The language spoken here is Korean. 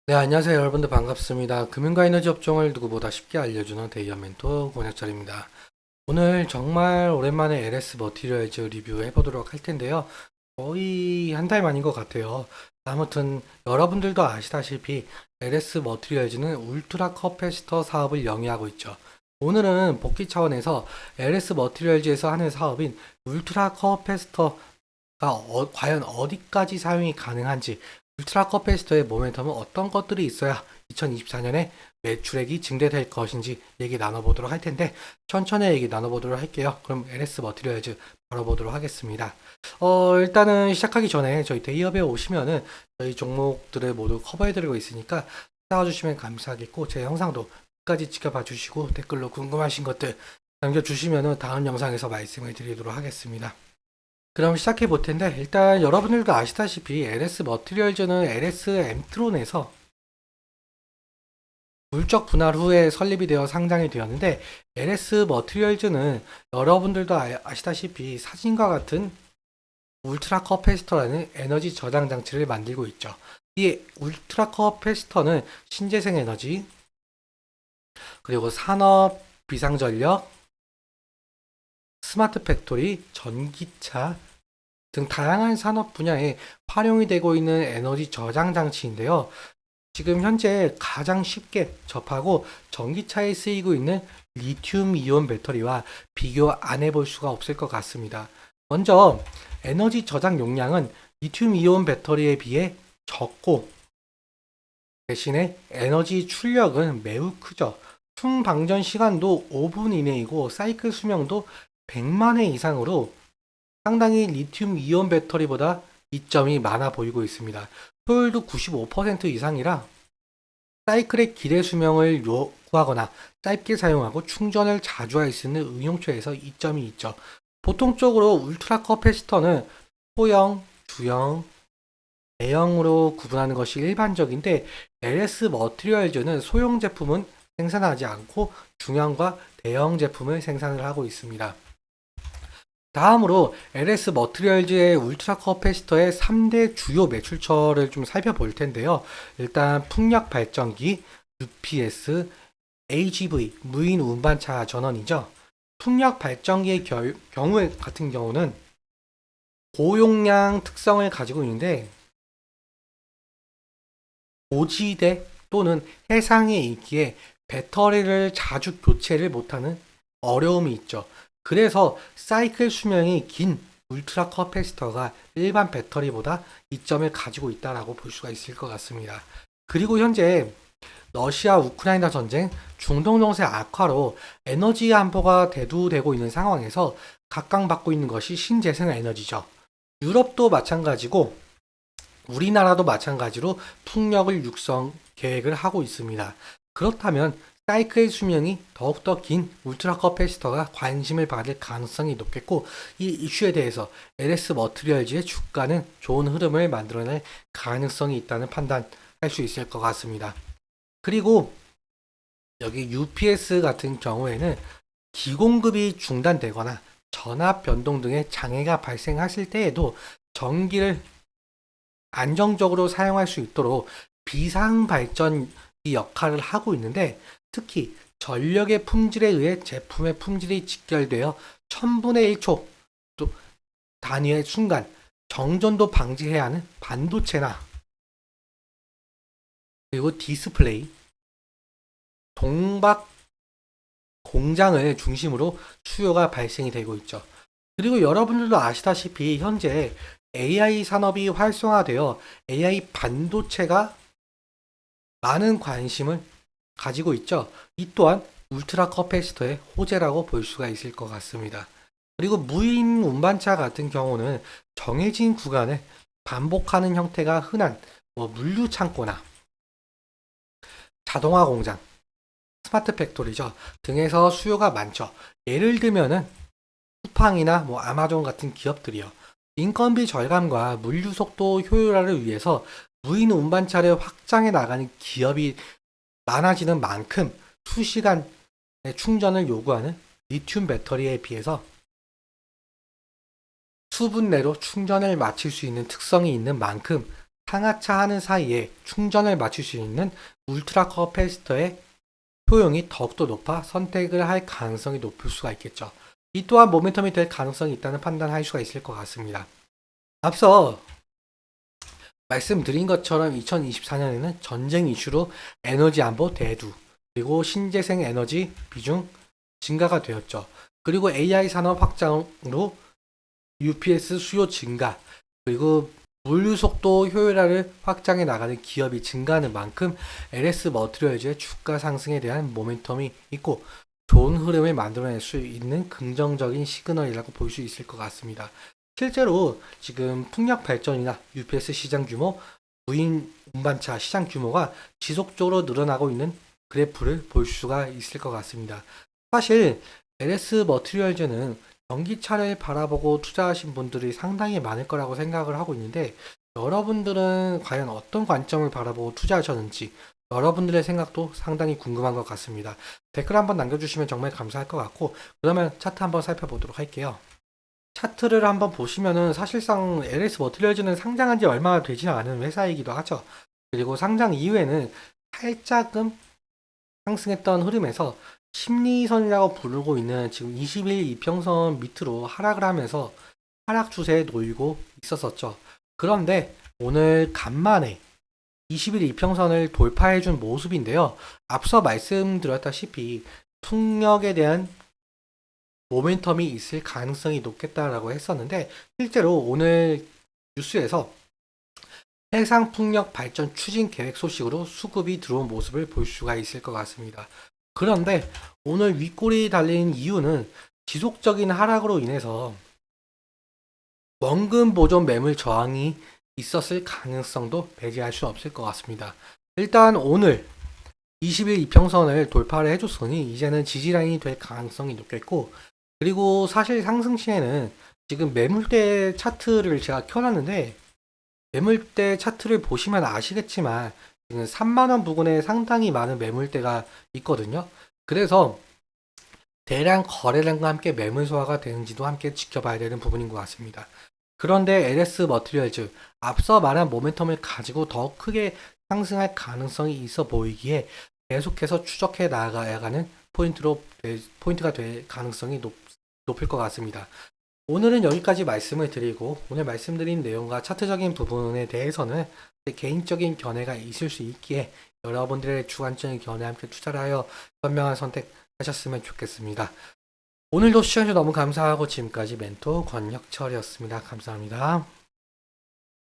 네, 안녕하세요. 여러분들 반갑습니다. 금융과 에너지 업종을 누구보다 쉽게 알려주는 데이어 멘토 권혁철입니다. 오늘 정말 오랜만에 LS 머티리얼즈 리뷰해 보도록 할 텐데요. 거의 한 달 만인 것 같아요. 아무튼 여러분들도 아시다시피 LS 머티리얼즈는 울트라 커패시터 사업을 영위하고 있죠. 오늘은 복귀 차원에서 LS 머티리얼즈에서 하는 사업인 울트라 커패시터가 과연 어디까지 사용이 가능한지, 울트라 커패시터의 모멘텀은 어떤 것들이 있어야 2024년에 매출액이 증대될 것인지 얘기 나눠보도록 할 텐데, 천천히 얘기 나눠보도록 할게요. 그럼 LS 머티리얼즈 바로 보도록 하겠습니다. 일단은 시작하기 전에 저희 데이업에 오시면은 저희 종목들을 모두 커버해드리고 있으니까 따라주시면 감사하겠고, 제 영상도 끝까지 지켜봐 주시고 댓글로 궁금하신 것들 남겨주시면은 다음 영상에서 말씀을 드리도록 하겠습니다. 그럼 시작해 볼 텐데, 일단 여러분들도 아시다시피 LS 머티리얼즈는 LS 엠트론에서 물적 분할 후에 설립이 되어 상장이 되었는데, LS 머티리얼즈는 여러분들도 아시다시피 사진과 같은 울트라 커패시터라는 에너지 저장 장치를 만들고 있죠. 이 울트라 커패시터는 신재생 에너지, 그리고 산업 비상전력, 스마트 팩토리, 전기차 등 다양한 산업 분야에 활용이 되고 있는 에너지 저장 장치인데요. 지금 현재 가장 쉽게 접하고 전기차에 쓰이고 있는 리튬 이온 배터리와 비교 안 해볼 수가 없을 것 같습니다. 먼저 에너지 저장 용량은 리튬 이온 배터리에 비해 적고, 대신에 에너지 출력은 매우 크죠. 총 방전 시간도 5분 이내이고 사이클 수명도 100만 회 이상으로 상당히 리튬 이온 배터리보다 이점이 많아 보이고 있습니다. 효율도 95% 이상이라 사이클의 기대 수명을 요구하거나 짧게 사용하고 충전을 자주 할 수 있는 응용처에서 이점이 있죠. 보통적으로 울트라 커패시터는 소형, 중형, 대형으로 구분하는 것이 일반적인데, LS 머티리얼즈는 소형 제품은 생산하지 않고 중형과 대형 제품을 생산을 하고 있습니다. 다음으로 LS 머티리얼즈의 울트라 커패시터의 3대 주요 매출처를 좀 살펴볼 텐데요. 일단 풍력 발전기, UPS, AGV, 무인 운반차 전원이죠. 풍력 발전기의 경우 같은 경우는 고용량 특성을 가지고 있는데, 고지대 또는 해상에 있기에 배터리를 자주 교체를 못하는 어려움이 있죠. 그래서 사이클 수명이 긴 울트라 커패시터가 일반 배터리보다 이점을 가지고 있다라고 볼 수가 있을 것 같습니다. 그리고 현재 러시아 우크라이나 전쟁, 중동 정세 악화로 에너지 안보가 대두되고 있는 상황에서 각광받고 있는 것이 신재생 에너지죠. 유럽도 마찬가지고 우리나라도 마찬가지로 풍력을 육성 계획을 하고 있습니다. 그렇다면 사이클 수명이 더욱더 긴 울트라 커패시터가 관심을 받을 가능성이 높겠고, 이 이슈에 대해서 LS 머티리얼즈의 주가는 좋은 흐름을 만들어낼 가능성이 있다는 판단할 수 있을 것 같습니다. 그리고 여기 UPS 같은 경우에는 기공급이 중단되거나 전압 변동 등의 장애가 발생했을 때에도 전기를 안정적으로 사용할 수 있도록 비상 발전기 역할을 하고 있는데, 특히 전력의 품질에 의해 제품의 품질이 직결되어 1000분의 1초 또 단위의 순간 정전도 방지해야 하는 반도체나, 그리고 디스플레이, 동박 공장을 중심으로 수요가 발생이 되고 있죠. 그리고 여러분들도 아시다시피 현재 AI 산업이 활성화되어 AI 반도체가 많은 관심을 가지고 있죠. 이 또한 울트라 커패시터의 호재라고 볼 수가 있을 것 같습니다. 그리고 무인 운반차 같은 경우는 정해진 구간을 반복하는 형태가 흔한 물류 창고나 자동화 공장, 스마트 팩토리죠 등에서 수요가 많죠. 예를 들면은 쿠팡이나 아마존 같은 기업들이요. 인건비 절감과 물류 속도 효율화를 위해서 무인 운반차를 확장해 나가는 기업이 많아지는 만큼 수시간의 충전을 요구하는 리튬 배터리에 비해서 수분 내로 충전을 마칠 수 있는 특성이 있는 만큼 상하차 하는 사이에 충전을 맞출 수 있는 울트라 커패시터의 효용이 더욱더 높아 선택을 할 가능성이 높을 수가 있겠죠. 이 또한 모멘텀이 될 가능성이 있다는 판단할 수가 있을 것 같습니다. 앞서 말씀드린 것처럼 2024년에는 전쟁 이슈로 에너지 안보 대두, 그리고 신재생 에너지 비중 증가가 되었죠. 그리고 AI 산업 확장으로 UPS 수요 증가, 그리고 물류 속도 효율화를 확장해 나가는 기업이 증가하는 만큼 LS 머티리얼즈의 주가 상승에 대한 모멘텀이 있고 좋은 흐름을 만들어낼 수 있는 긍정적인 시그널이라고 볼 수 있을 것 같습니다. 실제로 지금 풍력 발전이나 UPS 시장 규모, 무인 운반차 시장 규모가 지속적으로 늘어나고 있는 그래프를 볼 수가 있을 것 같습니다. 사실 LS 머티리얼즈는 전기차를 바라보고 투자하신 분들이 상당히 많을 거라고 생각을 하고 있는데 여러분들은 과연 어떤 관점을 바라보고 투자하셨는지 여러분들의 생각도 상당히 궁금한 것 같습니다. 댓글 한번 남겨주시면 정말 감사할 것 같고 그러면 차트 한번 살펴보도록 할게요. 차트를 한번 보시면은 사실상 LS 머티리얼즈는 상장한 지 얼마 되지 않은 회사이기도 하죠. 그리고 상장 이후에는 살짝은 상승했던 흐름에서 심리선이라고 부르고 있는 지금 21 이평선 밑으로 하락을 하면서 하락 추세에 놓이고 있었었죠. 그런데 오늘 간만에 21 이평선을 돌파해준 모습인데요. 앞서 말씀드렸다시피 풍력에 대한 모멘텀이 있을 가능성이 높겠다라고 했었는데 실제로 오늘 뉴스에서 해상 풍력 발전 추진 계획 소식으로 수급이 들어온 모습을 볼 수가 있을 것 같습니다. 그런데 오늘 윗골이 달린 이유는 지속적인 하락으로 인해서 원금 보존 매물 저항이 있었을 가능성도 배제할 수 없을 것 같습니다. 일단 오늘 20일 이평선을 돌파를 해줬으니 이제는 지지라인이 될 가능성이 높겠고 그리고 사실 상승 시에는 지금 매물대 차트를 제가 켜놨는데 매물대 차트를 보시면 아시겠지만 지금 3만원 부근에 상당히 많은 매물대가 있거든요. 그래서 대량 거래량과 함께 매물 소화가 되는지도 함께 지켜봐야 되는 부분인 것 같습니다. 그런데 LS 머티리얼즈 앞서 말한 모멘텀을 가지고 더 크게 상승할 가능성이 있어 보이기에 계속해서 추적해 나가야가는 포인트가 될 가능성이 높을 것 같습니다. 오늘은 여기까지 말씀을 드리고 오늘 말씀드린 내용과 차트적인 부분에 대해서는 개인적인 견해가 있을 수 있기에 여러분들의 주관적인 견해와 함께 투자를 하여 현명한 선택하셨으면 좋겠습니다. 오늘도 시청해주셔서 너무 감사하고 지금까지 멘토 권혁철이었습니다. 감사합니다.